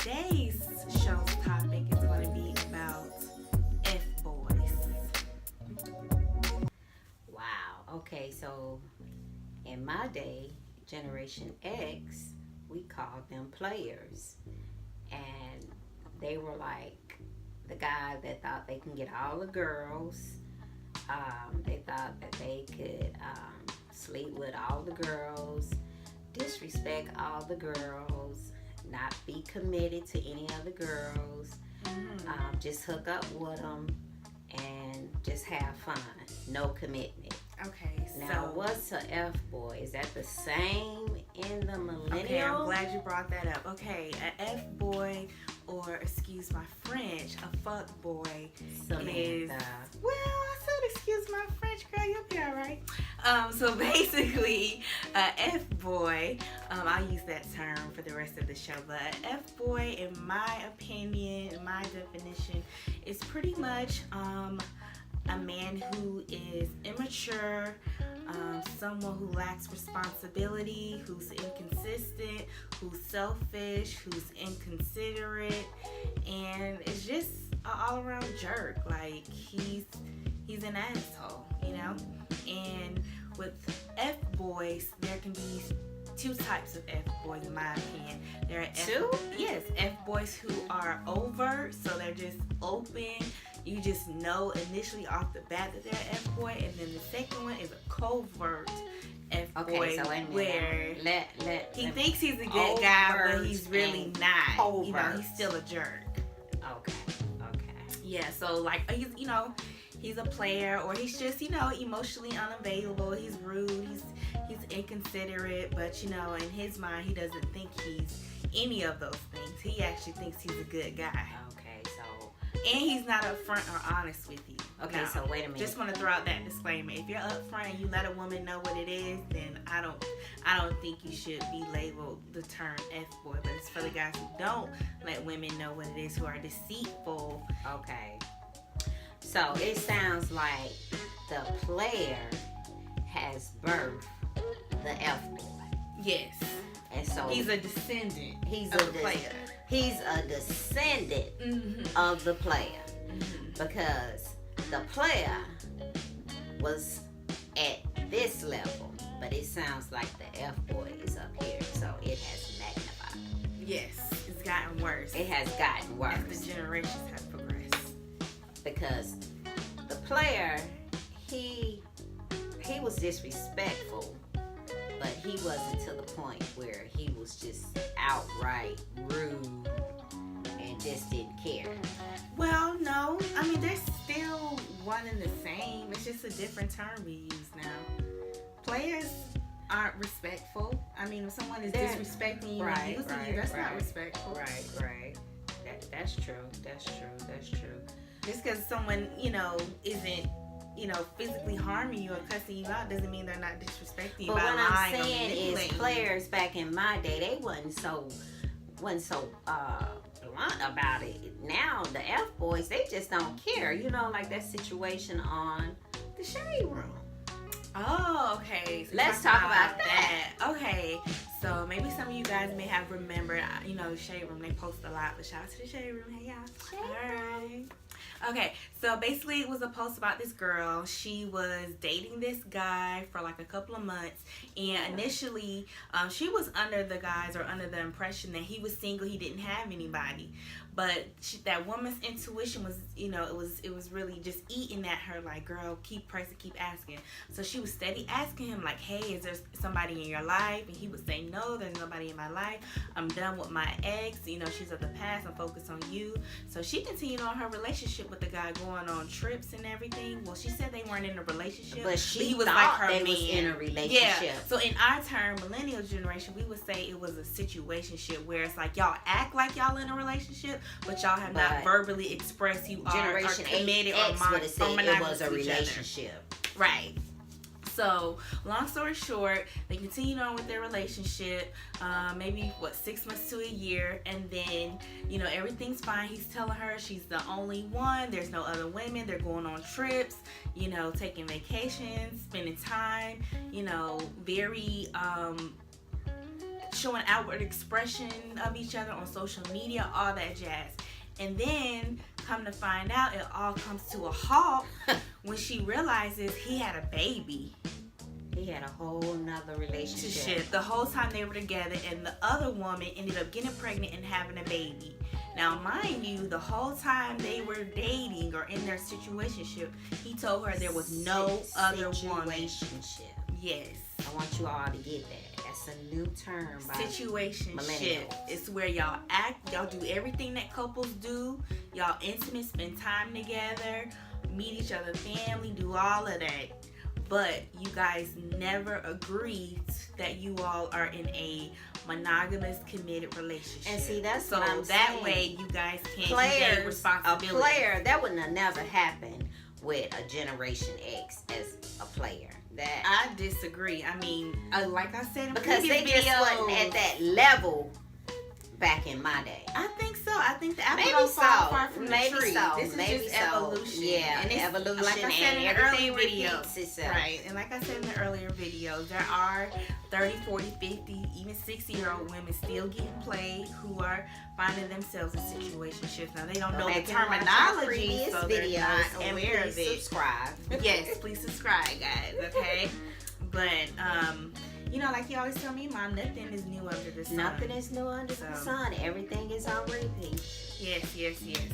today's show's topic is going to be about F-boys. Wow. Okay, so in my day, Generation X, we called them players. And they were like the guy that thought they can get all the girls. They thought that they could sleep with all the girls, disrespect all the girls, not be committed to any other girls, just hook up with them and just have fun. No commitment. Okay, Now, what's a F-boy? Is that the same in the Millennial? Okay, I'm glad you brought that up. Okay, a F-boy, or excuse my French, a fuck boy is... Well, I said excuse my French, girl, you'll be alright. So basically, a F-boy, I'll use that term for the rest of the show, but a F-boy, in my opinion, in my definition, is pretty much... a man who is immature, someone who lacks responsibility, who's inconsistent, who's selfish, who's inconsiderate, and is just an all-around jerk. Like, he's an asshole, you know? And with F-boys, there can be two types of F-boys, in my opinion. There are Two? Yes, F-boys who are overt, so they're just open. You just know initially off the bat that they're an F-boy. And then the second one is a covert F-boy, okay, so where he thinks he's a good guy, but he's really not. Covert. You know, he's still a jerk. Okay. Yeah, so like he's a player, or he's just, emotionally unavailable. He's rude. He's inconsiderate, but in his mind, he doesn't think he's any of those things. He actually thinks he's a good guy. Okay, so... And he's not upfront or honest with you. Okay, no. So wait a minute. Just want to throw out that disclaimer. If you're upfront and you let a woman know what it is, then I don't think you should be labeled the term F-boy. But it's for the guys who don't let women know what it is, who are deceitful. Okay. So it sounds like the player has birthed the F-boy. Yes. And so he's a descendant. He's of the player. He's a descendant of the player. Because the player was at this level, but it sounds like the F-boy is up here, so it has magnified. Yes, it's gotten worse. It has gotten worse. As the generations have progressed. Because the player, he was disrespectful, but he wasn't to the point where he was just outright rude and just didn't care. Well, no. I mean, they're still one and the same. It's just a different term we use now. Players aren't respectful. I mean, if someone is disrespecting you and using you, that's not respectful. Right. That's true. Just because someone, isn't, physically harming you or cussing you out doesn't mean they're not disrespecting you. But by what I'm lying saying is, players back in my day, they wasn't so blunt about it. Now the F-boys, they just don't care. Like that situation on the Shade Room. Oh, okay. So let's talk about that. Okay. So maybe some of you guys may have remembered, the Shade Room, they post a lot, but shout out to the Shade Room. Hey, y'all. Alright. Okay, so basically it was a post about this girl. She was dating this guy for like a couple of months, and initially she was under the impression that he was single, he didn't have anybody. But that woman's intuition was, it was really just eating at her, like, girl, keep pressing, keep asking. So she was steady asking him, like, hey, is there somebody in your life? And he would say, no, there's nobody in my life. I'm done with my ex. She's of the past. I'm focused on you. So she continued on her relationship with the guy, going on trips and everything. Well, she said they weren't in a relationship. But he was thought like her they man. was in a relationship. Yeah. So in our term, millennial generation, we would say it was a situationship where it's like y'all act like y'all in a relationship, but y'all have not verbally expressed you are committed X or would have said it was a to each other. relationship. Right. So, long story short, they continued on with their relationship, maybe, 6 months to a year, and then, everything's fine. He's telling her she's the only one, there's no other women, they're going on trips, taking vacations, spending time, very, showing outward expression of each other on social media, all that jazz. And then, come to find out, it all comes to a halt when she realizes he had a baby. He had a whole nother relationship. The whole time they were together, and the other woman ended up getting pregnant and having a baby. Now, mind you, the whole time they were dating or in their situationship, he told her there was no other woman. Situationship. Yes. I want you all to get that. That's a new term. Situationship. It's where y'all do everything that couples do. Y'all intimate, spend time together, meet each other's family, do all of that. But you guys never agreed that you all are in a monogamous, committed relationship. And see, that's so what I'm that saying. way you guys can't Players, take responsibility. A player, that would have never happened with a Generation X as a player. That I disagree. I mean, like I said in because previous they just videos, wasn't at that level back in my day. I think so. I think the apple Maybe don't so. fall far from Maybe the tree. so. This is Maybe just so. evolution. Yeah, and it's, evolution, like I said and in the everything earlier videos. repeats itself. Right, and like I said in the earlier videos, there are 30, 40, 50, even 60-year-old women still getting played who are finding themselves in situationships. Now, they don't know the terminology, so they're not aware of it. Subscribe. Yes, please subscribe, guys, okay? But, you know, like you always tell me, Mom, nothing is new under the sun. Nothing is new under the sun. Everything is on repeat. Yes,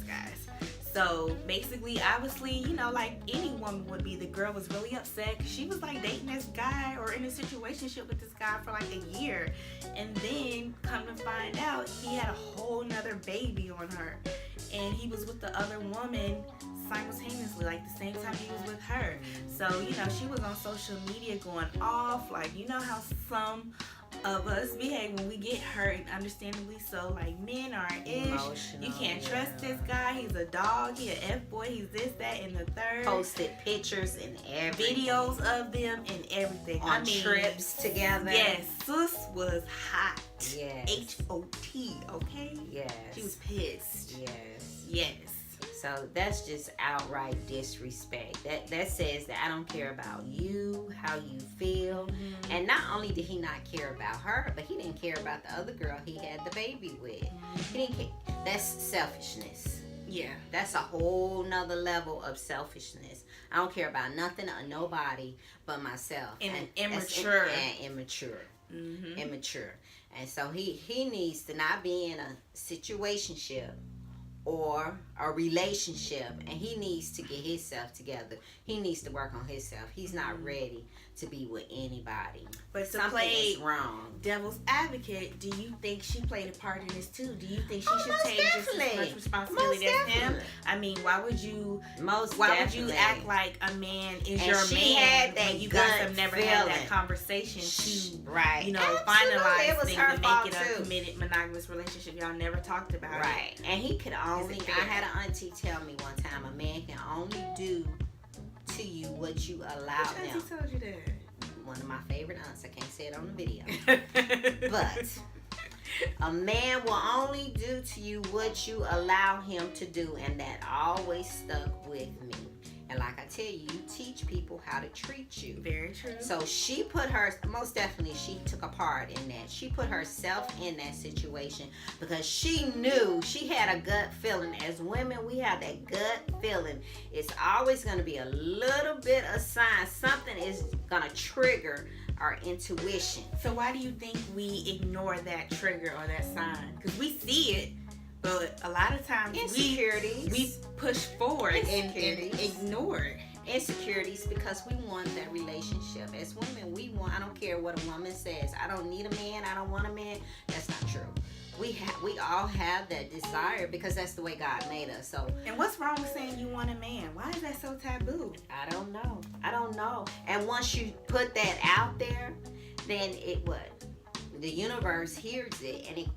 guys. So basically, obviously, you know, like any woman would be, the girl was really upset because she was like dating this guy or in a situationship with this guy for like a year. And then come to find out, he had a whole nother baby on her. And he was with the other woman simultaneously, like the same time he was with her. So, you know, she was on social media going off, like, you know how some of us behave when we get hurt, and understandably so. Like, men are ish. Emotional, you can't trust this guy. He's a dog. He an F-boy. He's this, that, and the third. Posted pictures and everything. Videos of them and everything. On trips together. Yes, sis was hot. Yes. H-O-T, okay? Yes. She was pissed. Yes. Yes. So that's just outright disrespect. That says that I don't care about you, how you feel. Mm-hmm. And not only did he not care about her, but he didn't care about the other girl he had the baby with. He didn't care. That's selfishness. Yeah. That's a whole nother level of selfishness. I don't care about nothing or nobody but myself. And immature. Immature. Mm-hmm. Immature. And so he needs to not be in a situationship or a relationship, and he needs to get himself together. He needs to work on himself. He's not ready to be with anybody. But to something play is wrong. devil's advocate, do you think she played a part in this too? Do you think she should most take just as definitely. much responsibility Most as him? definitely. I mean, why would you Definitely. act like a man is And your she man had that when you guys gut have never feeling. had that conversation to Right. you know, Absolutely. finalize It was things her and fault make it a too. committed monogamous relationship? Y'all never talked about it. Right. And he could only, fair? I had an auntie tell me one time, a man can only do to you what you allow Which them. auntie told you that? One of my favorite aunts. I can't say it on the video. But a man will only do to you what you allow him to do, and that always stuck with me. And like I tell you, you teach people how to treat you. Very true. So she put most definitely, she took a part in that. She put herself in that situation because she knew, she had a gut feeling. As women, we have that gut feeling. It's always going to be a little bit of sign. Something is going to trigger our intuition. So why do you think we ignore that trigger or that sign? Because we see it, but a lot of times we push forward and ignore it. Insecurities, because we want that relationship. As women, we want, I don't care what a woman says, I don't need a man, I don't want a man. That's not true. We all have that desire because that's the way God made us. So, and what's wrong with saying you want a man? Why is that so taboo? I don't know. And once you put that out there, then the universe hears it and it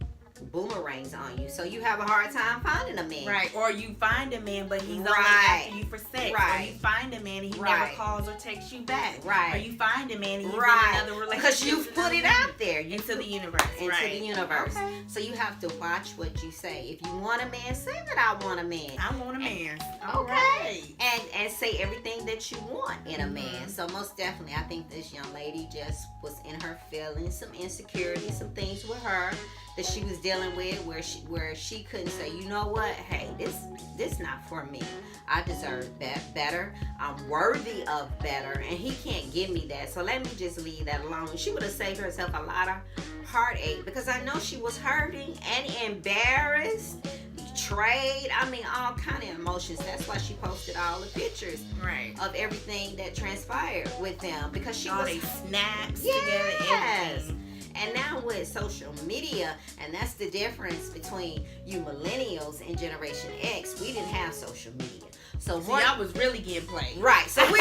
boomerangs on you. So you have a hard time finding a man. Right. Or you find a man, but he's only Right. after you for sex. Right. Or you find a man and he Right. never calls or texts you back. Right. Or you find a man and he's Right. in another relationship. Because you've put it out there. Into the universe. Into right. the universe. Okay. So you have to watch what you say. If you want a man, say that I want a man. I want a man. Okay. And say display everything that you want in a man. So most definitely, I think this young lady just was in her feelings, some insecurity, some things with her that she was dealing with where she couldn't say, you know what, hey, this not for me. I deserve better. I'm worthy of better, and he can't give me that. So let me just leave that alone. She would have saved herself a lot of heartache, because I know she was hurting and embarrassed, betrayed. I mean, all kind of emotions. That's why she posted all the pictures of everything that transpired with them, because she all was they snaps yes. together, everything. And now with social media, and that's the difference between you millennials and Generation X, we didn't have social media. So y'all was really getting played. Right. So we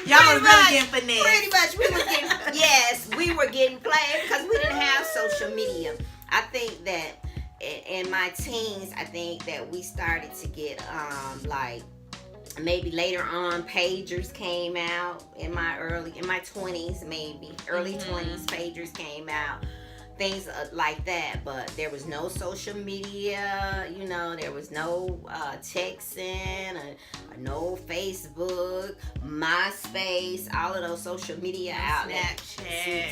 y'all was really getting finessed. Pretty much. We was getting, yes, we were getting played because we didn't have social media. I think that in my teens, I think that we started to get like, maybe later on pagers came out. In my 20s, maybe early 20s, pagers came out, things like that. But there was no social media, you know, there was no texting, no Facebook, MySpace, all of those social media outlets,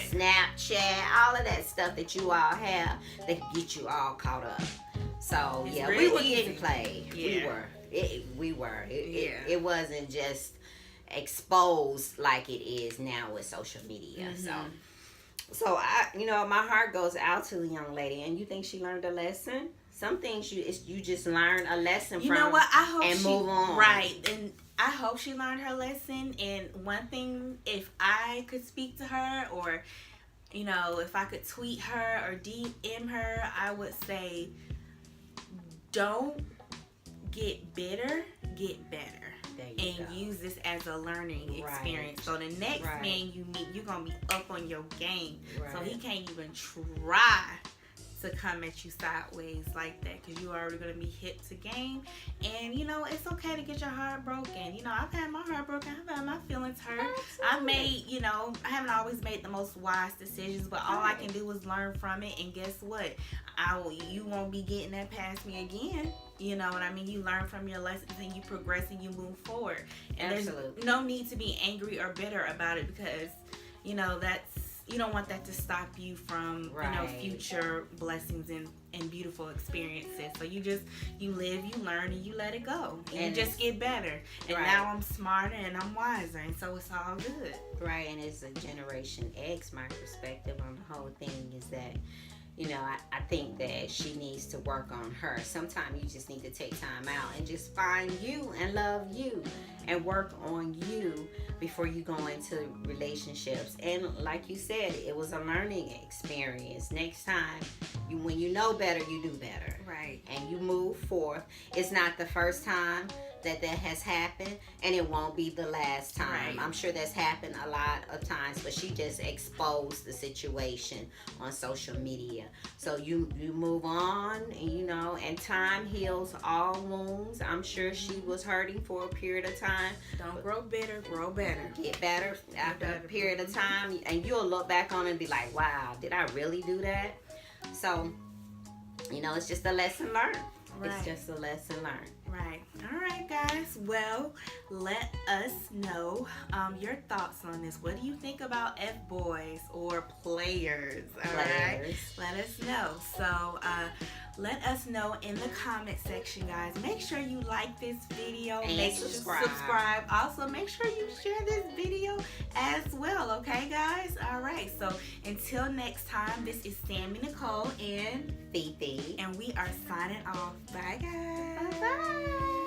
Snapchat, all of that stuff that you all have that can get you all caught up. So it's yeah, really we were easy. getting played. Yeah. We were. It wasn't just exposed like it is now with social media. So I, you know, my heart goes out to the young lady. And you think she learned a lesson? Some things you just learn a lesson from. You know what? I hope and move on. Right, and I hope she learned her lesson. And one thing, if I could speak to her, or you know, if I could tweet her or DM her, I would say, don't get bitter, get better. And use this as a learning experience. So the next man you meet, you're going to be up on your game. So he can't even try to come at you sideways like that, because you're already going to be hip to game. And, you know, it's okay to get your heart broken. You know, I've had my heart broken. I've had my feelings hurt. I've made, you know, I haven't always made the most wise decisions, but all I can do is learn from it. And guess what? You won't be getting that past me again. You know what I mean? You learn from your lessons and you progress and you move forward. And there's no need to be angry or bitter about it, because, you know, you don't want that to stop you from, you know, future blessings and beautiful experiences. So you live, you learn, and you let it go. And you just get better. And now I'm smarter and I'm wiser. And so it's all good. Right. And as a Generation X, my perspective on the whole thing is that, you know, I think that she needs to work on her. Sometimes you just need to take time out and just find you and love you and work on you before you go into relationships. And like you said, it was a learning experience. Next time, when you know better, you do better. Right. And you move forth. It's not the first time that has happened, and it won't be the last time. Right. I'm sure that's happened a lot of times, but she just exposed the situation on social media. So you move on, and you know, and time heals all wounds. I'm sure she was hurting for a period of time. Don't grow bitter, grow better. Get better after a period of time, and you'll look back on it and be like, wow, did I really do that? So, you know, it's just a lesson learned. It's just a lesson learned. Right. All right, guys. Well, let us know your thoughts on this. What do you think about F-boys or players? All right. Let us know. So, let us know in the comment section, guys. Make sure you like this video. And make sure you subscribe. Also, make sure you share this video as well. Okay, guys? All right. So, until next time, this is Sammy Nicole and Fifi. And we are signing off. Bye, guys. Bye.